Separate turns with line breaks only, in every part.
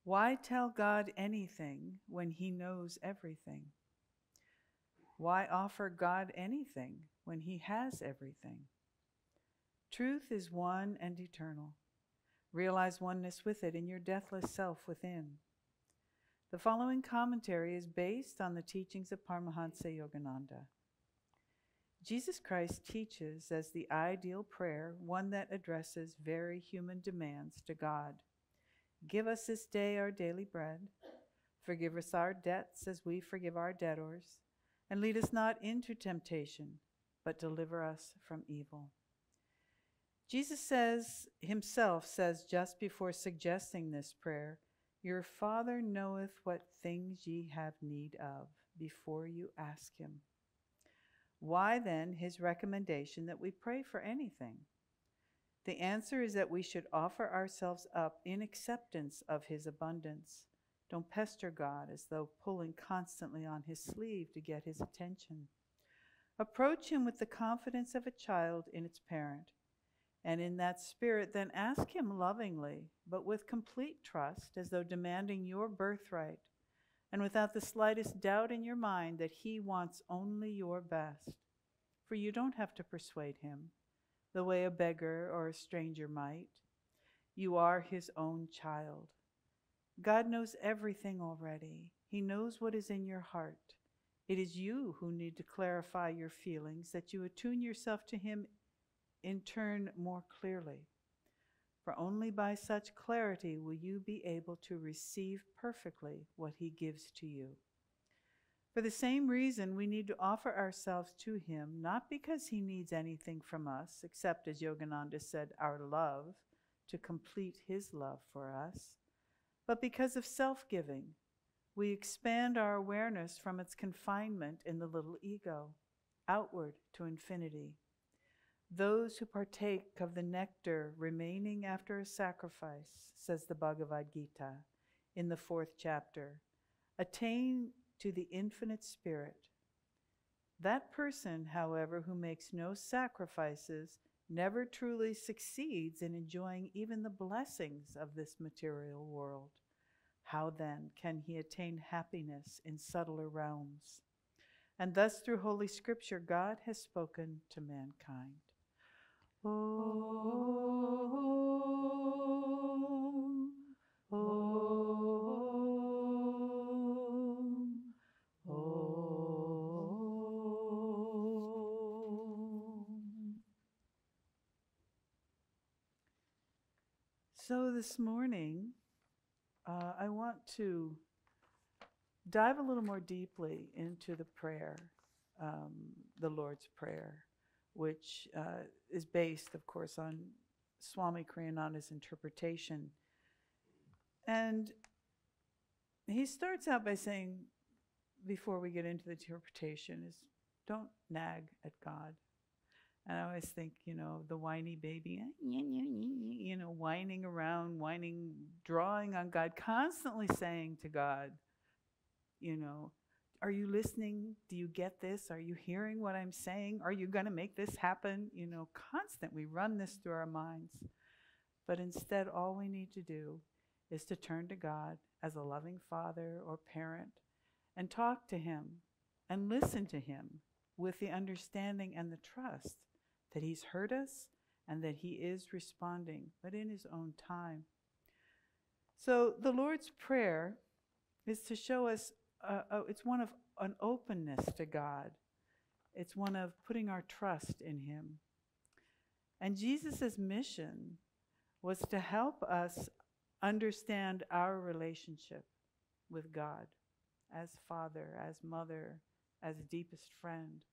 Why tell God anything when He knows everything? Why offer God anything when He has everything? Truth is one and eternal. Realize oneness with it in your deathless self within. The following commentary is based on the teachings of Paramahansa Yogananda. Jesus Christ teaches as the ideal prayer one that addresses very human demands to God. Give us this day our daily bread. Forgive us our debts as we forgive our debtors. And lead us not into temptation, but deliver us from evil. Jesus himself says just before suggesting this prayer, your Father knoweth what things ye have need of before you ask him. Why then his recommendation that we pray for anything? The answer is that we should offer ourselves up in acceptance of his abundance. Don't pester God as though pulling constantly on his sleeve to get his attention. Approach him with the confidence of a child in its parent. And in that spirit, then ask him lovingly, but with complete trust, as though demanding your birthright, and without the slightest doubt in your mind that he wants only your best. For you don't have to persuade him, the way a beggar or a stranger might. You are his own child. God knows everything already. He knows what is in your heart. It is you who need to clarify your feelings, that you attune yourself to him in turn more clearly. For only by such clarity will you be able to receive perfectly what he gives to you. For the same reason, we need to offer ourselves to him, not because he needs anything from us, except, as Yogananda said, our love, to complete his love for us, but because of self-giving. We expand our awareness from its confinement in the little ego, outward to infinity. Those who partake of the nectar remaining after a sacrifice, says the Bhagavad Gita in the 4th chapter, attain to the infinite spirit. That person, however, who makes no sacrifices, never truly succeeds in enjoying even the blessings of this material world. How then can he attain happiness in subtler realms? And thus through Holy Scripture, God has spoken to mankind. Om, Om, Om. So this morning, I want to dive a little more deeply into the prayer, the Lord's Prayer, which is based, of course, on Swami Kriyananda's interpretation. And he starts out by saying, before we get into the interpretation, is don't nag at God. And I always think, the whiny baby, whining around, drawing on God, constantly saying to God, are you listening? Do you get this? Are you hearing what I'm saying? Are you going to make this happen? Constant. We run this through our minds. But instead, all we need to do is to turn to God as a loving father or parent and talk to him and listen to him with the understanding and the trust that he's heard us and that he is responding, but in his own time. So the Lord's Prayer is to show us, it's one of an openness to God. It's one of putting our trust in him. And Jesus' mission was to help us understand our relationship with God as Father, as Mother, as deepest friend.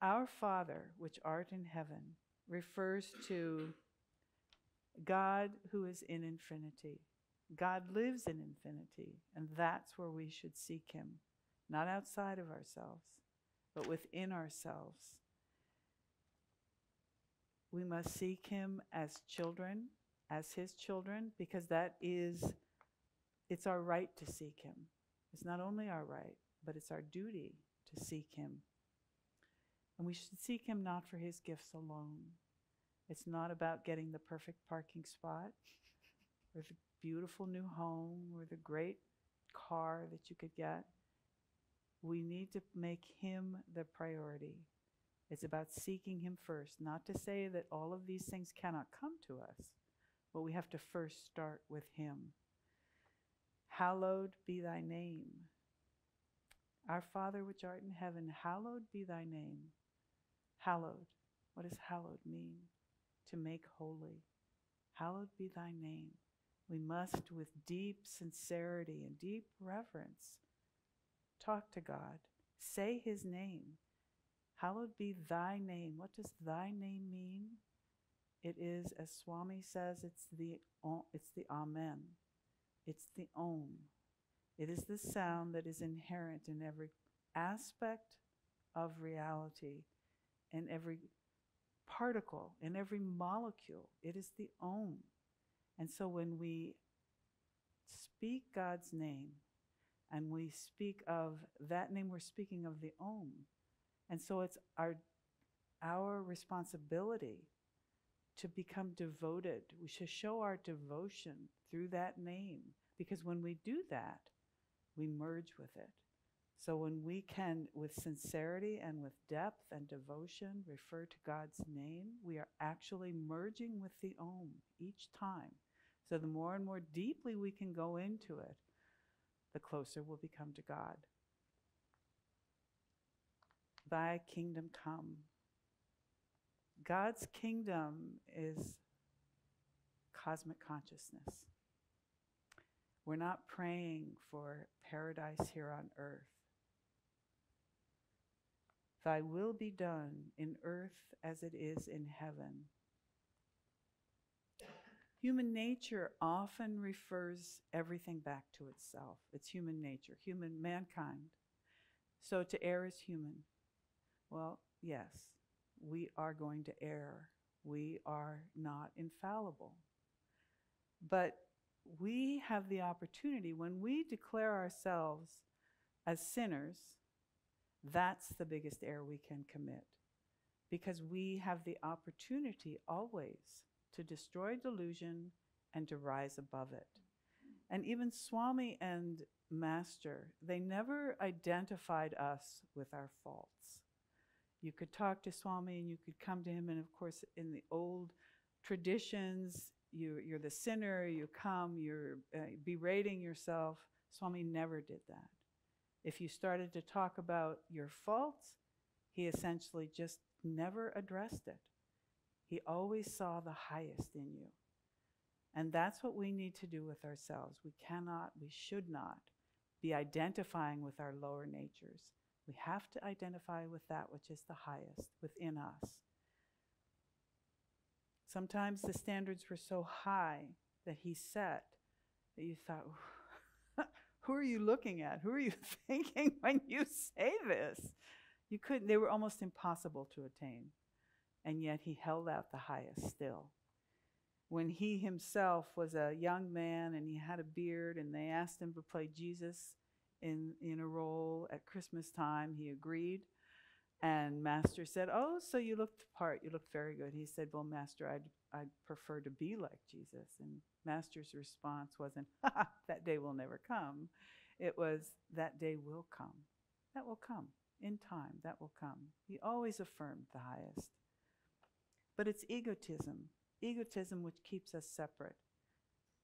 Our Father, which art in heaven, refers to God who is in infinity. God lives in infinity, and that's where we should seek him, not outside of ourselves, but within ourselves. We must seek him as children, as his children, because it's our right to seek him. It's not only our right, but it's our duty to seek him. And we should seek him not for his gifts alone. It's not about getting the perfect parking spot. or the beautiful new home, or the great car that you could get. We need to make Him the priority. It's about seeking Him first. Not to say that all of these things cannot come to us, but we have to first start with Him. Hallowed be thy name. Our Father which art in heaven, hallowed be thy name. Hallowed. What does hallowed mean? To make holy. Hallowed be thy name. We must, with deep sincerity and deep reverence, talk to God. Say His name. Hallowed be thy name. What does thy name mean? It is, as Swami says, it's the Amen. It's the Om. It is the sound that is inherent in every aspect of reality, in every particle, in every molecule. It is the Om. And so when we speak God's name, and we speak of that name, we're speaking of the Om. And so it's our responsibility to become devoted. We should show our devotion through that name, because when we do that, we merge with it. So when we can, with sincerity and with depth and devotion, refer to God's name, we are actually merging with the Om each time. So the more and more deeply we can go into it, the closer we'll become to God. Thy kingdom come. God's kingdom is cosmic consciousness. We're not praying for paradise here on earth. Thy will be done in earth as it is in heaven. Human nature often refers everything back to itself. It's human nature, human mankind. So to err is human. Well, yes, we are going to err. We are not infallible. But we have the opportunity, when we declare ourselves as sinners, that's the biggest error we can commit. Because we have the opportunity always to destroy delusion and to rise above it. And even Swami and Master, they never identified us with our faults. You could talk to Swami and you could come to him, and of course in the old traditions, you're the sinner, you come, you're berating yourself. Swami never did that. If you started to talk about your faults, he essentially just never addressed it. He always saw the highest in you. And that's what we need to do with ourselves. We should not be identifying with our lower natures. We have to identify with that which is the highest within us. Sometimes the standards were so high that he set that you thought, who are you looking at? Who are you thinking when you say this? They were almost impossible to attain. And yet he held out the highest still. When he himself was a young man and he had a beard and they asked him to play Jesus in a role at Christmas time, he agreed. And Master said, oh, so you looked the part, you looked very good. He said, well, Master, I'd prefer to be like Jesus. And Master's response wasn't, that day will never come. It was, that day will come. That will come. In time, that will come. He always affirmed the highest. But it's egotism which keeps us separate.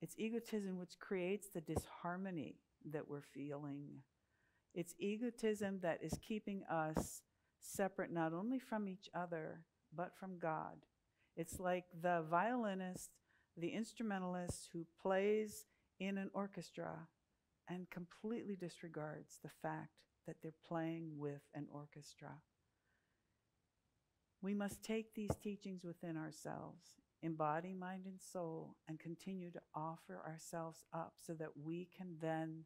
It's egotism which creates the disharmony that we're feeling. It's egotism that is keeping us separate not only from each other, but from God. It's like the violinist, the instrumentalist who plays in an orchestra and completely disregards the fact that they're playing with an orchestra. We must take these teachings within ourselves, embody, mind, and soul, and continue to offer ourselves up so that we can then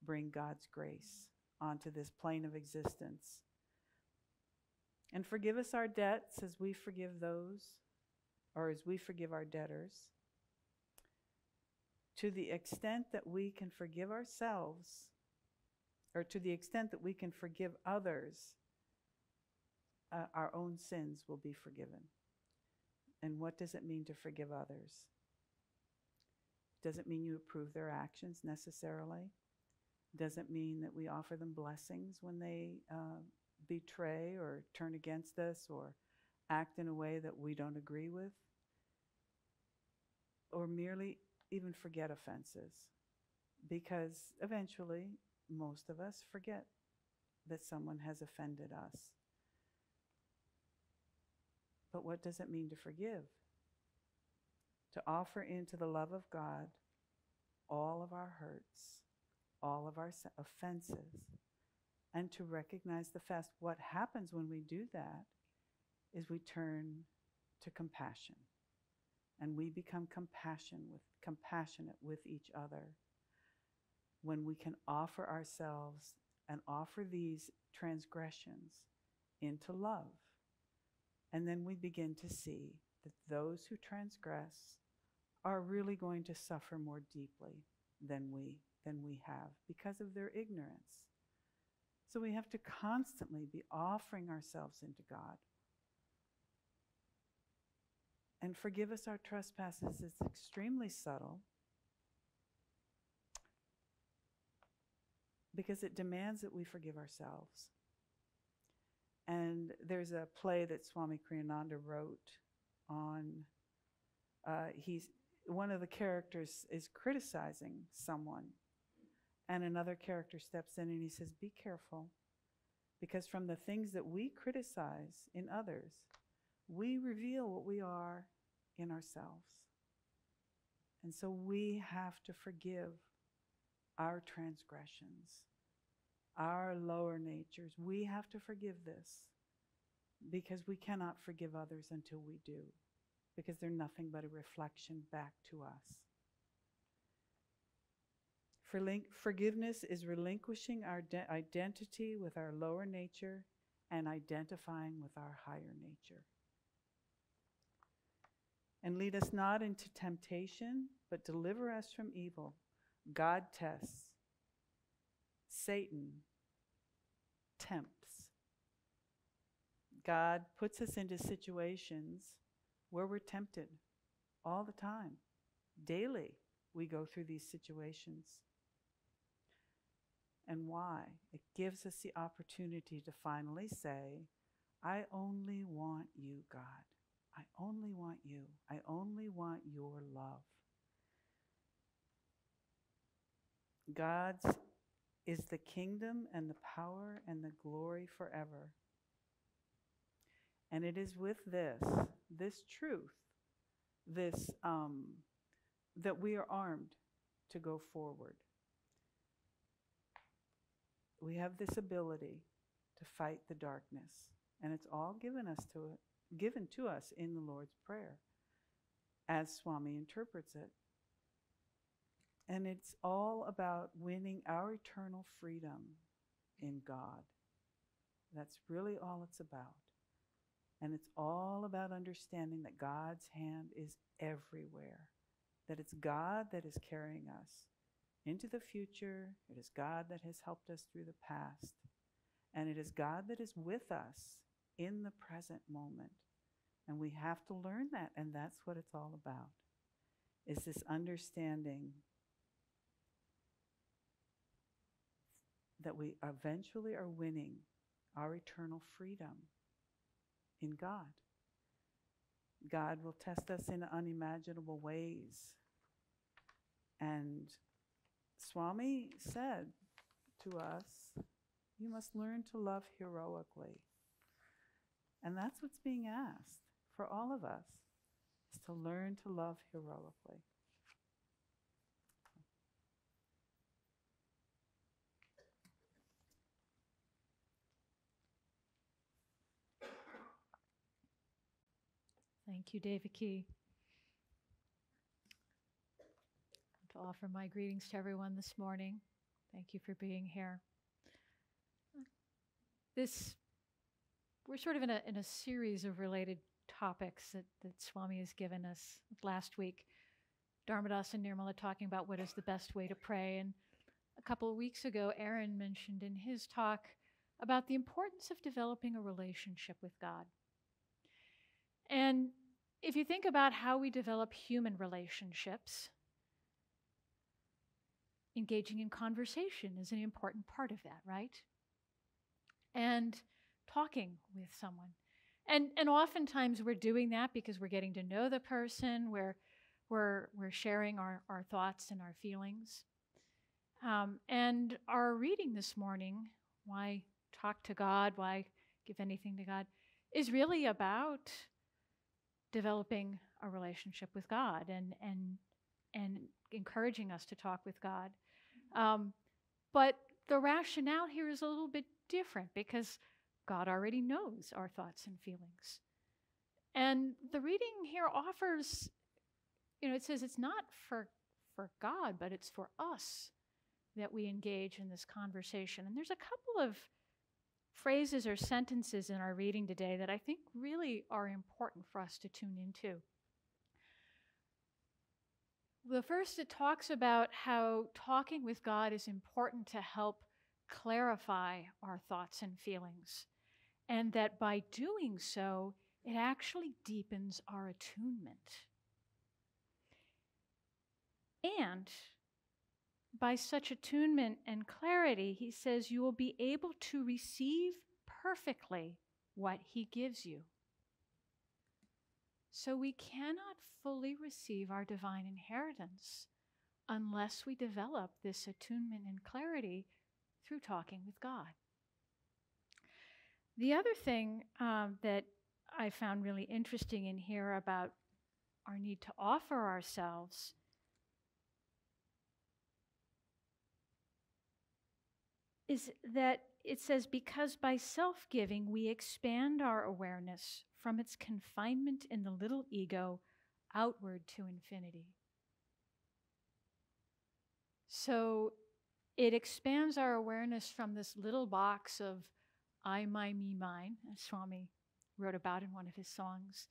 bring God's grace onto this plane of existence. And forgive us our debts as we forgive those, or as we forgive our debtors. To the extent that we can forgive ourselves, or to the extent that we can forgive others, our own sins will be forgiven. And what does it mean to forgive others? Doesn't mean you approve their actions necessarily. Doesn't mean that we offer them blessings when they betray or turn against us or act in a way that we don't agree with, or merely even forget offenses, because eventually most of us forget that someone has offended us. But what does it mean to forgive? To offer into the love of God all of our hurts, all of our offenses, and to recognize the fact what happens when we do that is we turn to compassion, and we become compassionate with each other when we can offer ourselves and offer these transgressions into love. And then we begin to see that those who transgress are really going to suffer more deeply than we have because of their ignorance. So we have to constantly be offering ourselves into God. And forgive us our trespasses is extremely subtle because it demands that we forgive ourselves. And there's a play that Swami Kriya-yoga wrote on, one of the characters is criticizing someone, and another character steps in and he says, be careful, because from the things that we criticize in others, we reveal what we are in ourselves. And so we have to forgive our transgressions, our lower natures. We have to forgive this because we cannot forgive others until we do, because they're nothing but a reflection back to us. Forgiveness is relinquishing our identity with our lower nature and identifying with our higher nature. And lead us not into temptation, but deliver us from evil. God tests. Satan tempts. God puts us into situations where we're tempted all the time. Daily, we go through these situations. And why? It gives us the opportunity to finally say, I only want you, God. I only want you. I only want your love. God's is the kingdom and the power and the glory forever. And it is with this truth, that we are armed to go forward. We have this ability to fight the darkness, and it's all given to us in the Lord's Prayer, as Swami interprets it. And it's all about winning our eternal freedom in God. That's really all it's about. And it's all about understanding that God's hand is everywhere, that it's God that is carrying us into the future. It is God that has helped us through the past. And it is God that is with us in the present moment. And we have to learn that, and that's what it's all about, is this understanding that we eventually are winning our eternal freedom in God. God will test us in unimaginable ways. And Swami said to us, you must learn to love heroically. And that's what's being asked for all of us, is to learn to love heroically.
Thank you, Devaki. To offer my greetings to everyone this morning. Thank you for being here. We're sort of in a series of related topics that Swami has given us. Last week, Dharmadas and Nirmala talking about what is the best way to pray. And a couple of weeks ago, Aaron mentioned in his talk about the importance of developing a relationship with God. And if you think about how we develop human relationships, engaging in conversation is an important part of that, right? And talking with someone. And oftentimes we're doing that because we're getting to know the person, we're sharing our thoughts and our feelings. And our reading this morning, Why Talk to God, Why Give Anything to God, is really about developing a relationship with God and encouraging us to talk with God. But the rationale here is a little bit different because God already knows our thoughts and feelings. And the reading here offers, it says it's not for God, but it's for us that we engage in this conversation. And there's a couple of phrases or sentences in our reading today that I think really are important for us to tune into. The first, it talks about how talking with God is important to help clarify our thoughts and feelings, and that by doing so, it actually deepens our attunement. And by such attunement and clarity, he says, you will be able to receive perfectly what he gives you. So we cannot fully receive our divine inheritance unless we develop this attunement and clarity through talking with God. The other thing that I found really interesting in here about our need to offer ourselves is that it says, because by self-giving, we expand our awareness from its confinement in the little ego outward to infinity. So it expands our awareness from this little box of I, my, me, mine, as Swami wrote about in one of his songs,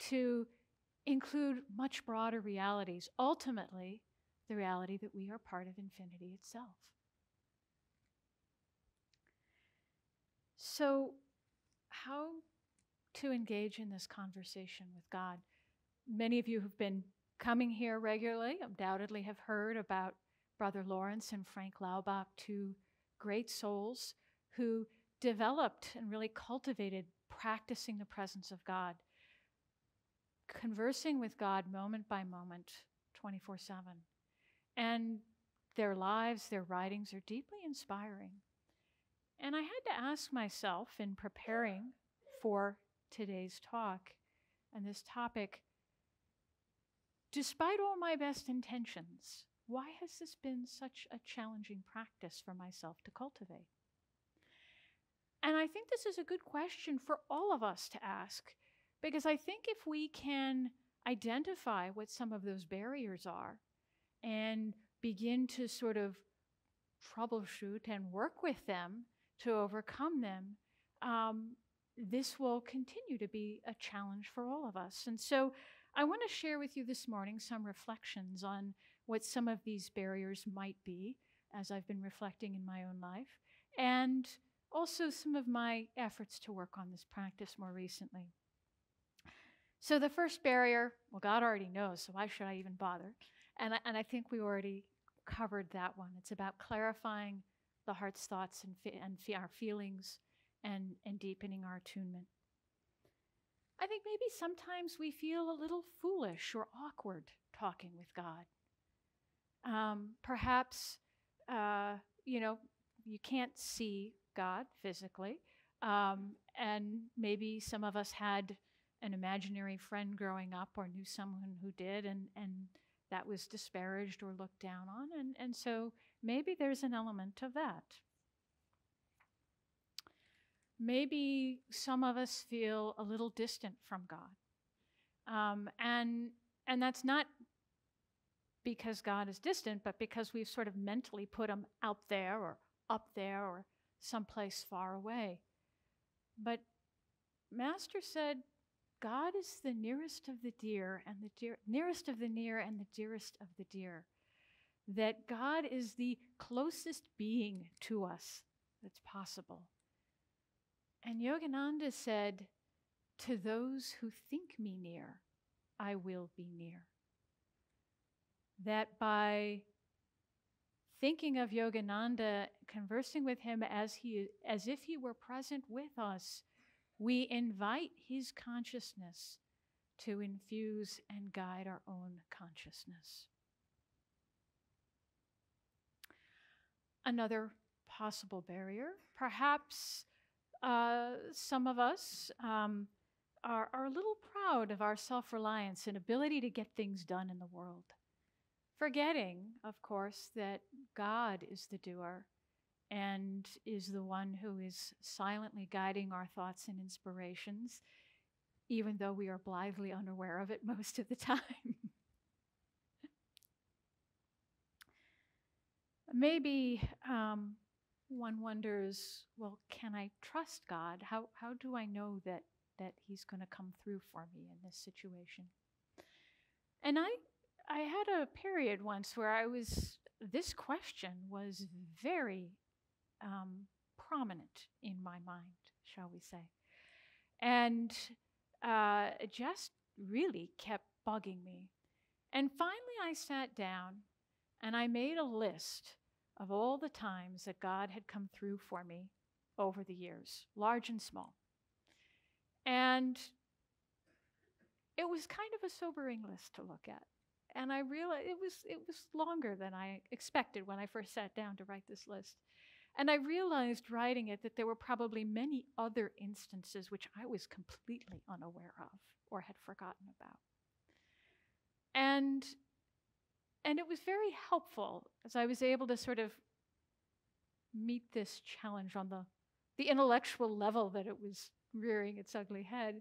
to include much broader realities, ultimately the reality that we are part of infinity itself. So how to engage in this conversation with God? Many of you who've been coming here regularly undoubtedly have heard about Brother Lawrence and Frank Laubach, two great souls who developed and really cultivated practicing the presence of God, conversing with God moment by moment, 24/7. And their lives, their writings are deeply inspiring. And I had to ask myself in preparing for today's talk and this topic, despite all my best intentions, why has this been such a challenging practice for myself to cultivate? And I think this is a good question for all of us to ask, because I think if we can identify what some of those barriers are and begin to sort of troubleshoot and work with them to overcome them, this will continue to be a challenge for all of us. And so I want to share with you this morning some reflections on what some of these barriers might be as I've been reflecting in my own life, and also some of my efforts to work on this practice more recently. So the first barrier, well, God already knows, so why should I even bother? And I think we already covered that one. It's about clarifying the heart's thoughts and our feelings and deepening our attunement. I think maybe sometimes we feel a little foolish or awkward talking with God. Perhaps, you can't see God physically, and maybe some of us had an imaginary friend growing up or knew someone who did, and that was disparaged or looked down on, and so maybe there's an element of that. Maybe some of us feel a little distant from God, and that's not because God is distant, but because we've sort of mentally put him out there or up there or someplace far away. But Master said, God is the nearest of the dear and the nearest of the near and the dearest of the dear. That God is the closest being to us that's possible. And Yogananda said, to those who think me near, I will be near. That by thinking of Yogananda, conversing with him as if he were present with us, we invite his consciousness to infuse and guide our own consciousness. Another possible barrier, perhaps some of us are a little proud of our self-reliance and ability to get things done in the world, forgetting, of course, that God is the doer and is the one who is silently guiding our thoughts and inspirations, even though we are blithely unaware of it most of the time. Maybe one wonders, well, can I trust God? How do I know that he's going to come through for me in this situation? And I had a period once where this question was very prominent in my mind, shall we say. And it just really kept bugging me. And finally I sat down and I made a list of all the times that God had come through for me over the years, large and small. And it was kind of a sobering list to look at. And I realized it was longer than I expected when I first sat down to write this list. And I realized writing it that there were probably many other instances which I was completely unaware of or had forgotten about. And it was very helpful as I was able to sort of meet this challenge on the intellectual level that it was rearing its ugly head.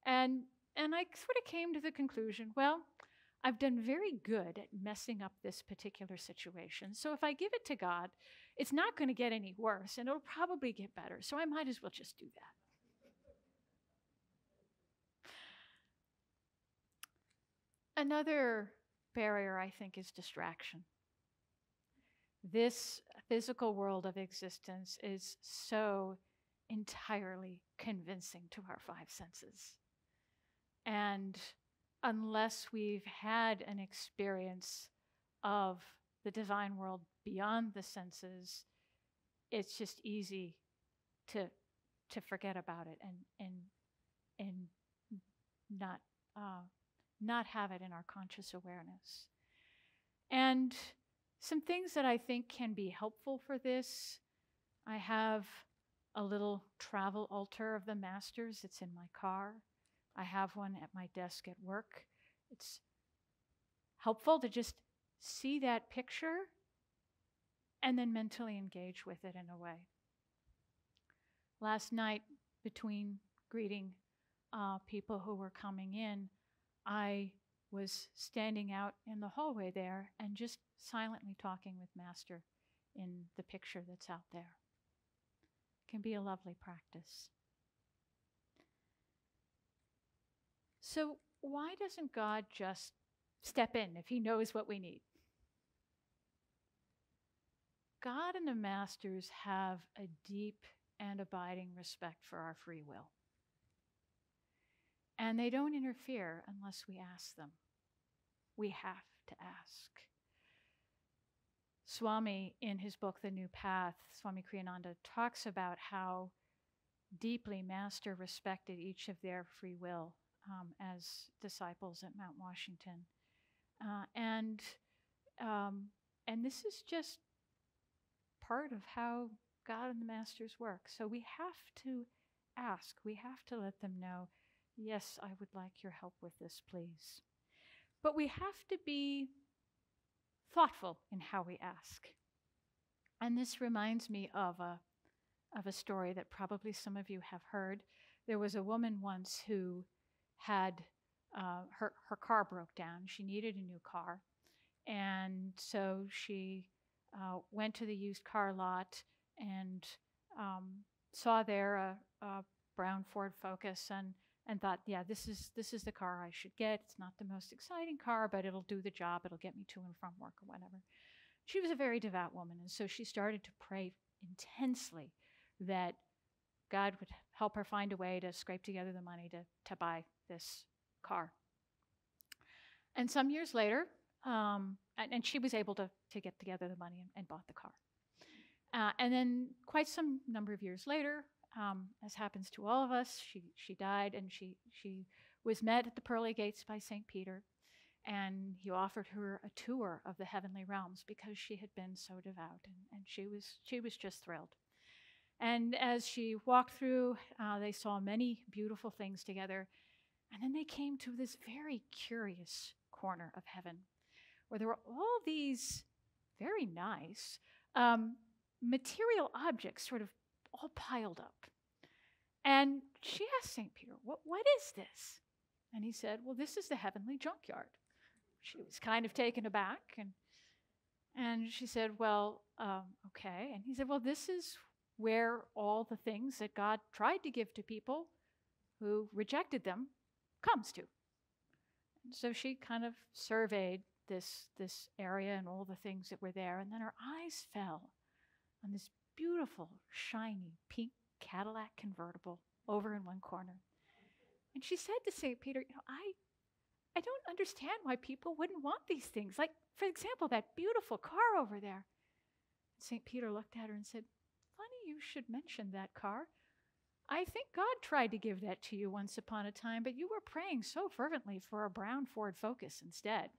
And I sort of came to the conclusion, well, I've done very good at messing up this particular situation. So if I give it to God, it's not going to get any worse, and it'll probably get better. So I might as well just do that. Another barrier, I think, is distraction. This physical world of existence is so entirely convincing to our five senses. And unless we've had an experience of the divine world beyond the senses, it's just easy to forget about it and not have it in our conscious awareness. And some things that I think can be helpful for this, I have a little travel altar of the masters. It's in my car. I have one at my desk at work. It's helpful to just see that picture and then mentally engage with it in a way. Last night, between greeting people who were coming in, I was standing out in the hallway there and just silently talking with Master in the picture that's out there. It can be a lovely practice. So why doesn't God just step in if he knows what we need? God and the Masters have a deep and abiding respect for our free will. And they don't interfere unless we ask them. We have to ask. Swami, in his book, The New Path, Swami Kriya-yoga, talks about how deeply Master respected each of their free will as disciples at Mount Washington. And this is just part of how God and the Masters work. So we have to ask. We have to let them know, yes, I would like your help with this, please. But we have to be thoughtful in how we ask. And this reminds me of a story that probably some of you have heard. There was a woman once who had her car broke down. She needed a new car. And so she went to the used car lot and saw there a brown Ford Focus and thought, yeah, this is the car I should get. It's not the most exciting car, but it'll do the job. It'll get me to and from work or whatever. She was a very devout woman, and so she started to pray intensely that God would help her find a way to scrape together the money to buy this car. And some years later, And she was able to get together the money and bought the car. And then quite some number of years later, as happens to all of us, she died, and she was met at the pearly gates by St. Peter, and he offered her a tour of the heavenly realms because she had been so devout, and she was just thrilled. And as she walked through, they saw many beautiful things together, and then they came to this very curious corner of heaven where there were all these very nice material objects sort of all piled up. And she asked St. Peter, what is this? And he said, well, this is the heavenly junkyard. She was kind of taken aback, and she said, well, okay. And he said, well, this is where all the things that God tried to give to people who rejected them comes to. And so she kind of surveyed this area and all the things that were there, and then her eyes fell on this beautiful, shiny, pink Cadillac convertible over in one corner. And she said to St. Peter, I don't understand why people wouldn't want these things. Like, for example, that beautiful car over there. St. Peter looked at her and said, funny you should mention that car. I think God tried to give that to you once upon a time, but you were praying so fervently for a brown Ford Focus instead.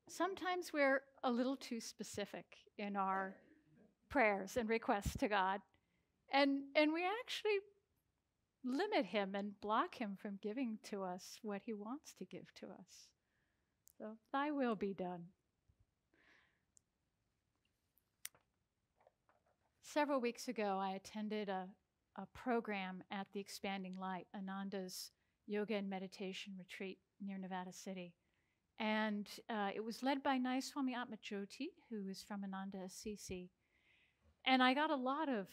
Sometimes we're a little too specific in our prayers and requests to God, and we actually limit him and block him from giving to us what he wants to give to us. So, thy will be done. Several weeks ago, I attended a program at the Expanding Light, Ananda's yoga and meditation retreat near Nevada City. And it was led by Nice Swami Atmajoti, who is from Ananda Assisi. And I got a lot of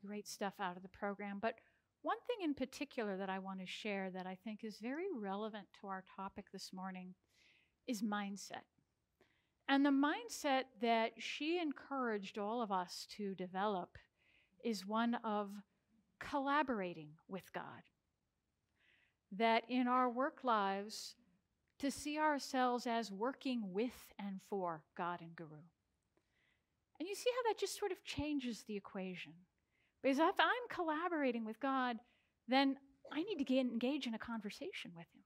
great stuff out of the program. But one thing in particular that I want to share that I think is very relevant to our topic this morning is mindset. And the mindset that she encouraged all of us to develop is one of collaborating with God. That in our work lives, to see ourselves as working with and for God and Guru. And you see how that just sort of changes the equation. Because if I'm collaborating with God, then I need to engage in a conversation with him.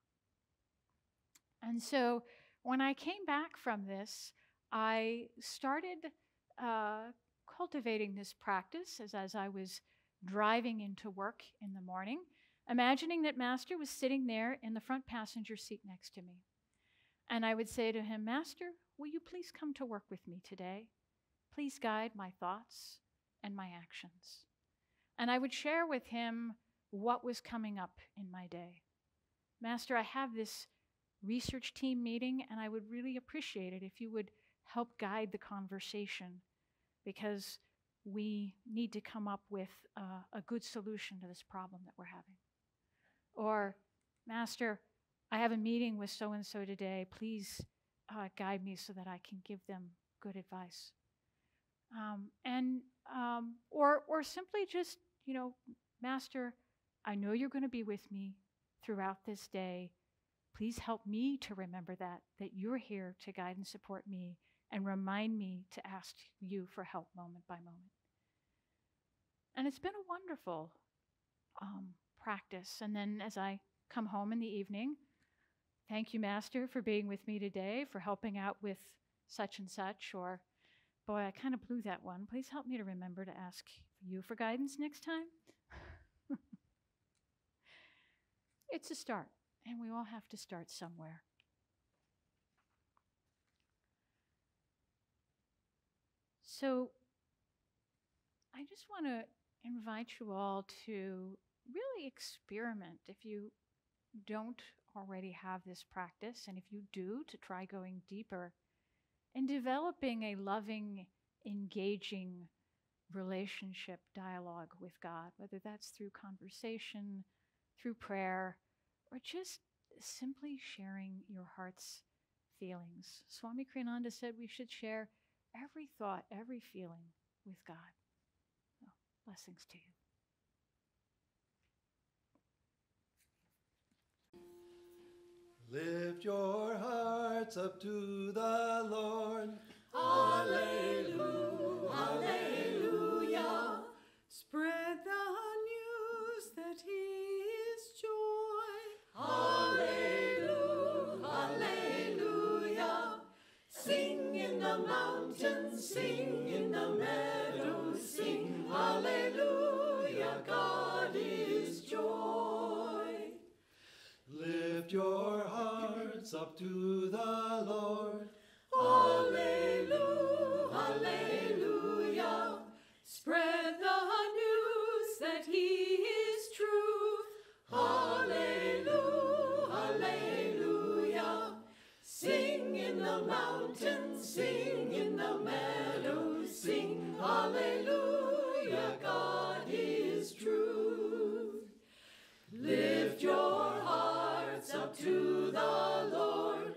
And so when I came back from this, I started cultivating this practice as I was driving into work in the morning, imagining that Master was sitting there in the front passenger seat next to me. And I would say to him, Master, will you please come to work with me today? Please guide my thoughts and my actions. And I would share with him what was coming up in my day. Master, I have this research team meeting, and I would really appreciate it if you would help guide the conversation, because we need to come up with a good solution to this problem that we're having. Or, Master, I have a meeting with so-and-so today. Please guide me so that I can give them good advice. Or simply just, Master, I know you're going to be with me throughout this day. Please help me to remember that you're here to guide and support me, and remind me to ask you for help moment by moment. And it's been a wonderful practice. And then as I come home in the evening, thank you, Master, for being with me today, for helping out with such and such, or, boy, I kind of blew that one. Please help me to remember to ask you for guidance next time. It's a start, and we all have to start somewhere. So I just want to invite you all to really experiment, if you don't already have this practice, and if you do, to try going deeper and developing a loving, engaging relationship, dialogue with God, whether that's through conversation, through prayer, or just simply sharing your heart's feelings. Swami Kriyananda said we should share every thought, every feeling with God. So, blessings to you.
Lift your hearts up to the Lord.
Hallelujah, hallelujah.
Spread the news that He is joy.
Hallelujah, hallelujah. Sing in the mountains, sing in the meadows, sing hallelujah, God is joy.
Lift your hearts up to the Lord.
Hallelujah, hallelujah. Spread the news that He is truth. Hallelujah, hallelujah. Sing in the mountains, sing in the meadows, sing hallelujah, God is truth. Lift your hearts up to the Lord.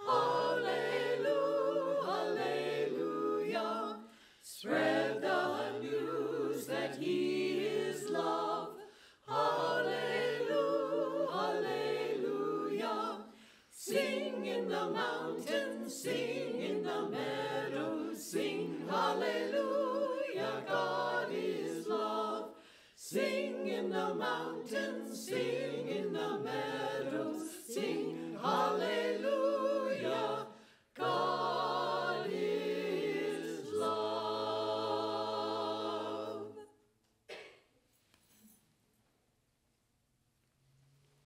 Hallelujah, hallelujah. Spread the news that He is love. Hallelujah, hallelujah. Sing in the mountains, sing in the meadows, sing hallelujah, God is love. Sing in the mountains, sing in the meadows, sing hallelujah.